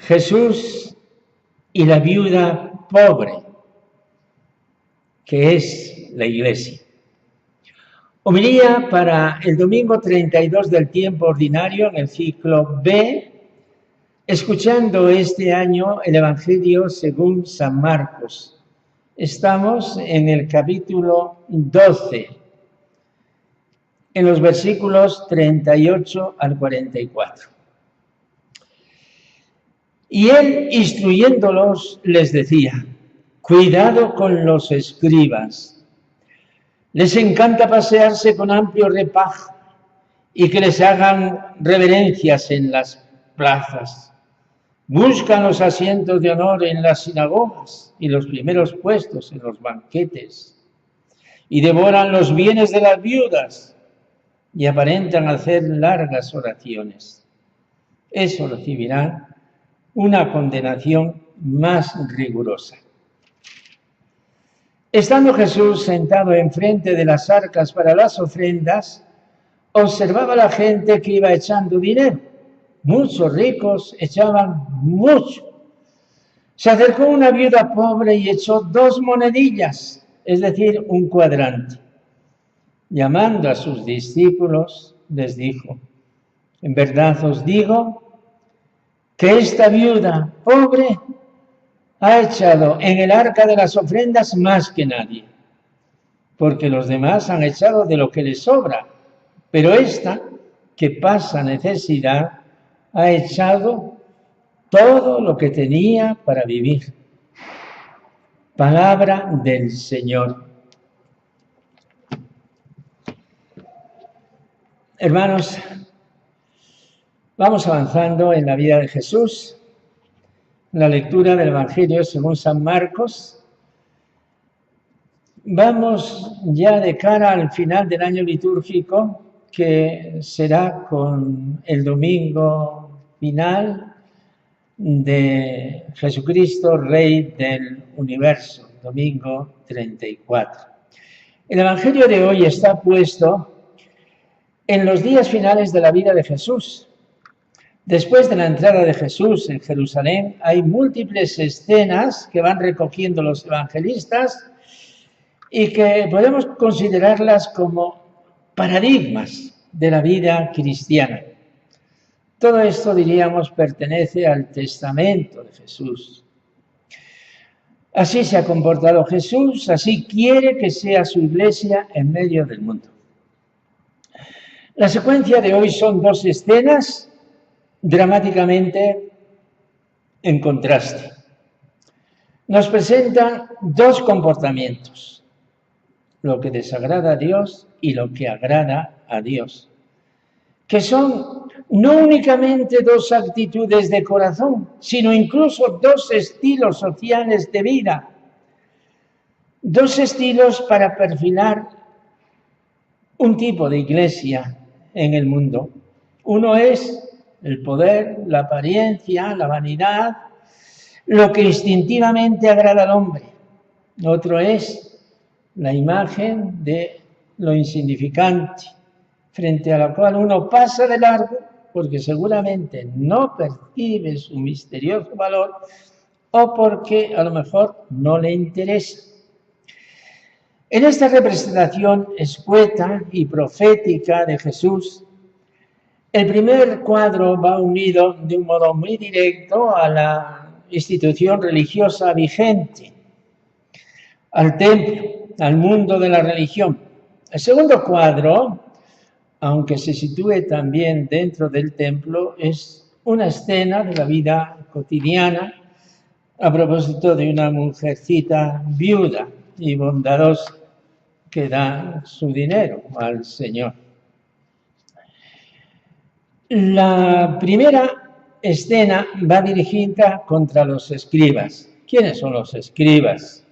Jesús y la viuda pobre, que es la Iglesia. Homilía para el domingo 32 del tiempo ordinario en el ciclo B, escuchando este año el Evangelio según San Marcos. Estamos en el capítulo 12, en los versículos 38 al 44. Y él, instruyéndolos, les decía: cuidado con los escribas. Les encanta pasearse con amplio repajo y que les hagan reverencias en las plazas. Buscan los asientos de honor en las sinagogas y los primeros puestos en los banquetes. Y devoran los bienes de las viudas y aparentan hacer largas oraciones. Eso recibirá una condenación más rigurosa. Estando Jesús sentado enfrente de las arcas para las ofrendas, observaba a la gente que iba echando dinero. Muchos ricos echaban mucho. Se acercó una viuda pobre y echó 2 monedillas, es decir, un cuadrante. Llamando a sus discípulos, les dijo: en verdad os digo que esta viuda pobre ha echado en el arca de las ofrendas más que nadie, porque los demás han echado de lo que les sobra, pero esta, que pasa necesidad, ha echado todo lo que tenía para vivir. Palabra del Señor. Hermanos, vamos avanzando en la vida de Jesús. La lectura del Evangelio según San Marcos. Vamos ya de cara al final del año litúrgico, que será con el domingo final de Jesucristo, Rey del Universo, domingo 34. El Evangelio de hoy está puesto en los días finales de la vida de Jesús. Después de la entrada de Jesús en Jerusalén, hay múltiples escenas que van recogiendo los evangelistas y que podemos considerarlas como paradigmas de la vida cristiana. Todo esto, diríamos, pertenece al testamento de Jesús. Así se ha comportado Jesús, así quiere que sea su iglesia en medio del mundo. La secuencia de hoy son 2 escenas dramáticamente en contraste. Nos presentan 2 comportamientos: lo que desagrada a Dios y lo que agrada a Dios, que son no únicamente 2 actitudes de corazón, sino incluso 2 estilos sociales de vida, 2 estilos para perfilar un tipo de iglesia en el mundo. Uno es el poder, la apariencia, la vanidad, lo que instintivamente agrada al hombre. Otro es la imagen de lo insignificante, frente a la cual uno pasa de largo porque seguramente no percibe su misterioso valor o porque a lo mejor no le interesa. En esta representación escueta y profética de Jesús, el primer cuadro va unido de un modo muy directo a la institución religiosa vigente, al templo, al mundo de la religión. El segundo cuadro, aunque se sitúe también dentro del templo, es una escena de la vida cotidiana a propósito de una mujercita viuda y bondadosa que da su dinero al Señor. La primera escena va dirigida contra los escribas. ¿Quiénes son los escribas?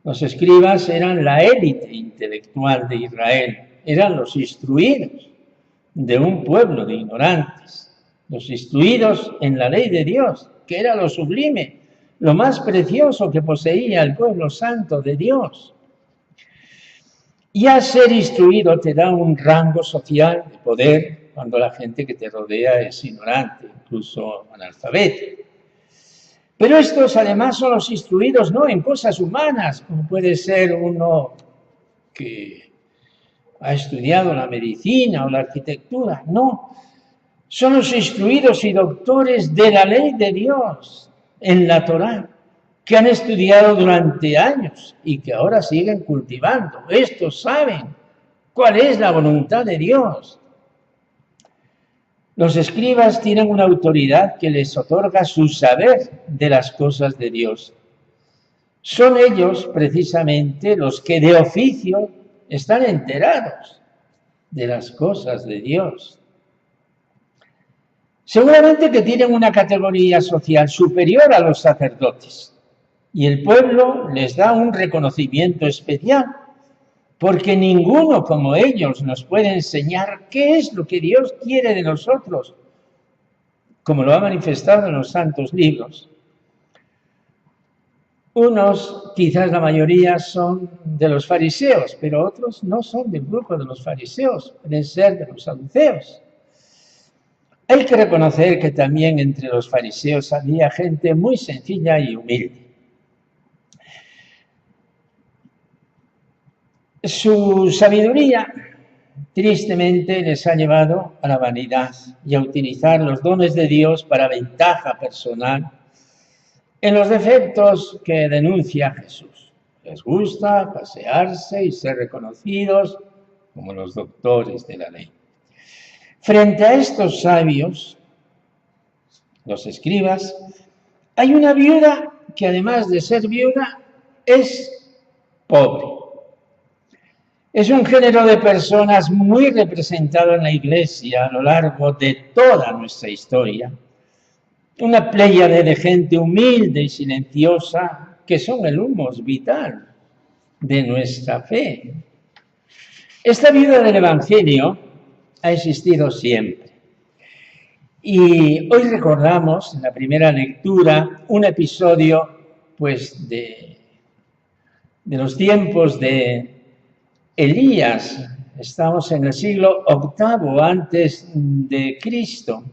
Los escribas eran la élite intelectual de Israel, eran los instruidos de un pueblo de ignorantes, los instruidos en la ley de Dios, que era lo sublime, lo más precioso que poseía el pueblo santo de Dios. Y al ser instruido te da un rango social de poder cuando la gente que te rodea es ignorante, incluso analfabeta. Pero estos además son los instruidos no en cosas humanas, como puede ser uno que ha estudiado la medicina o la arquitectura, no. Son los instruidos y doctores de la ley de Dios en la Torá, que han estudiado durante años y que ahora siguen cultivando. Estos saben cuál es la voluntad de Dios. Los escribas tienen una autoridad que les otorga su saber de las cosas de Dios. Son ellos, precisamente, los que de oficio están enterados de las cosas de Dios. Seguramente que tienen una categoría social superior a los sacerdotes y el pueblo les da un reconocimiento especial, porque ninguno como ellos nos puede enseñar qué es lo que Dios quiere de nosotros, como lo ha manifestado en los santos libros. Unos, quizás la mayoría, son de los fariseos, pero otros no son del grupo de los fariseos, pueden ser de los saduceos. Hay que reconocer que también entre los fariseos había gente muy sencilla y humilde. Su sabiduría, tristemente, les ha llevado a la vanidad y a utilizar los dones de Dios para ventaja personal en los defectos que denuncia Jesús. Les gusta pasearse y ser reconocidos como los doctores de la ley. Frente a estos sabios, los escribas, hay una viuda que además de ser viuda es pobre. Es un género de personas muy representado en la Iglesia a lo largo de toda nuestra historia. Una pléyade de gente humilde y silenciosa que son el humus vital de nuestra fe. Esta viuda del Evangelio ha existido siempre. Y hoy recordamos en la primera lectura un episodio pues de los tiempos de Elías. Estamos en el siglo VIII antes de Cristo.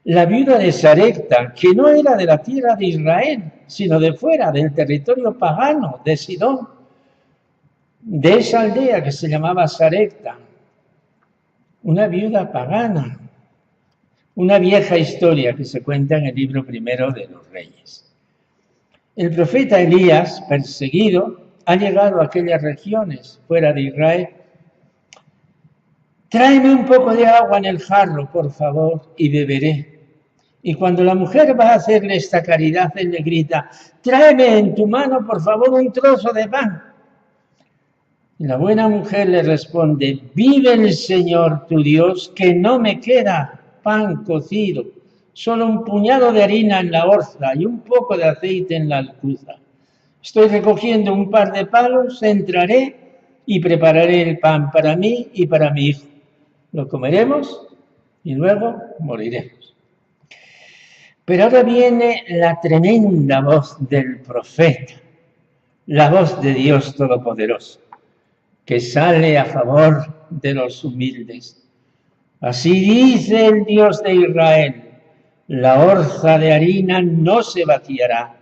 La viuda de Sarepta, que no era de la tierra de Israel, sino de fuera, del territorio pagano de Sidón, de esa aldea que se llamaba Sarepta. Una viuda pagana, una vieja historia que se cuenta en el libro primero de los Reyes. El profeta Elías, perseguido, ha llegado a aquellas regiones fuera de Israel. Tráeme un poco de agua en el jarro, por favor, y beberé. Y cuando la mujer va a hacerle esta caridad, él le grita, tráeme en tu mano, por favor, un trozo de pan. Y la buena mujer le responde, vive el Señor tu Dios, que no me queda pan cocido, solo un puñado de harina en la orza y un poco de aceite en la alcuza. Estoy recogiendo un par de palos, entraré y prepararé el pan para mí y para mi hijo. Lo comeremos y luego moriremos. Pero ahora viene la tremenda voz del profeta, la voz de Dios Todopoderoso, que sale a favor de los humildes. Así dice el Dios de Israel, la orza de harina no se vaciará,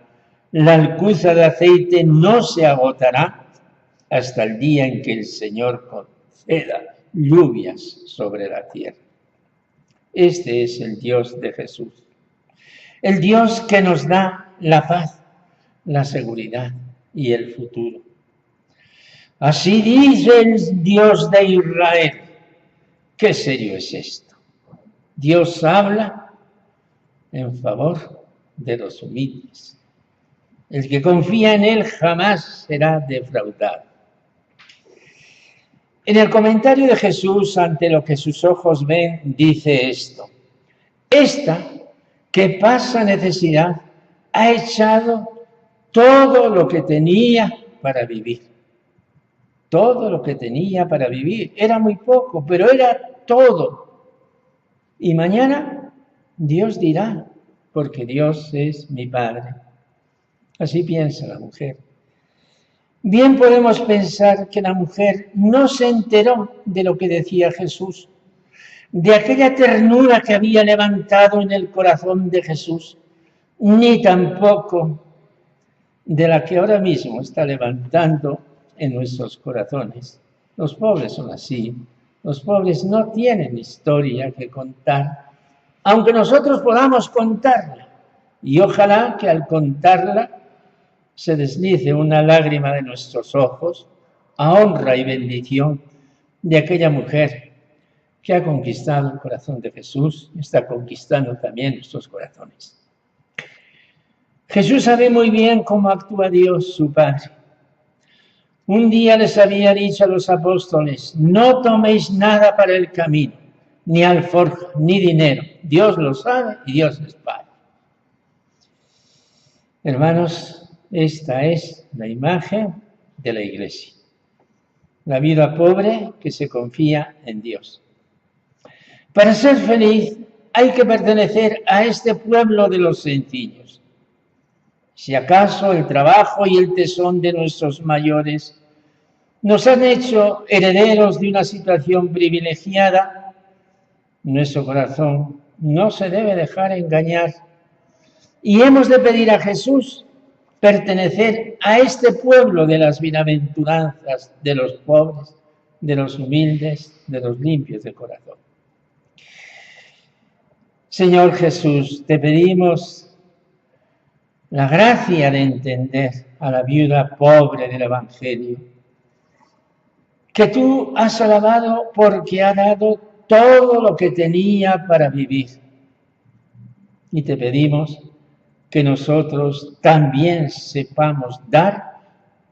la alcuza de aceite no se agotará hasta el día en que el Señor conceda lluvias sobre la tierra. Este es el Dios de Jesús. El Dios que nos da la paz, la seguridad y el futuro. Así dice el Dios de Israel. ¿Qué serio es esto? Dios habla en favor de los humildes. El que confía en Él jamás será defraudado. En el comentario de Jesús ante lo que sus ojos ven, dice esto. Esta que pasa necesidad ha echado todo lo que tenía para vivir. Todo lo que tenía para vivir. Era muy poco, pero era todo. Y mañana Dios dirá, porque Dios es mi Padre. Así piensa la mujer. Bien podemos pensar que la mujer no se enteró de lo que decía Jesús, de aquella ternura que había levantado en el corazón de Jesús, ni tampoco de la que ahora mismo está levantando en nuestros corazones. Los pobres son así. Los pobres no tienen historia que contar, aunque nosotros podamos contarla. Y ojalá que al contarla se deslice una lágrima de nuestros ojos a honra y bendición de aquella mujer que ha conquistado el corazón de Jesús y está conquistando también nuestros corazones. Jesús sabe muy bien cómo actúa Dios, su Padre. Un día les había dicho a los apóstoles: no toméis nada para el camino, ni alforja, ni dinero. Dios lo sabe y Dios es Padre. Hermanos, esta es la imagen de la Iglesia. La vida pobre que se confía en Dios. Para ser feliz hay que pertenecer a este pueblo de los sencillos. Si acaso el trabajo y el tesón de nuestros mayores nos han hecho herederos de una situación privilegiada, nuestro corazón no se debe dejar engañar y hemos de pedir a Jesús pertenecer a este pueblo de las bienaventuranzas, de los pobres, de los humildes, de los limpios de corazón. Señor Jesús, te pedimos la gracia de entender a la viuda pobre del Evangelio, que tú has alabado porque ha dado todo lo que tenía para vivir. Y te pedimos que nosotros también sepamos dar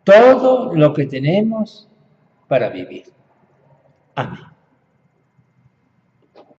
todo lo que tenemos para vivir. Amén.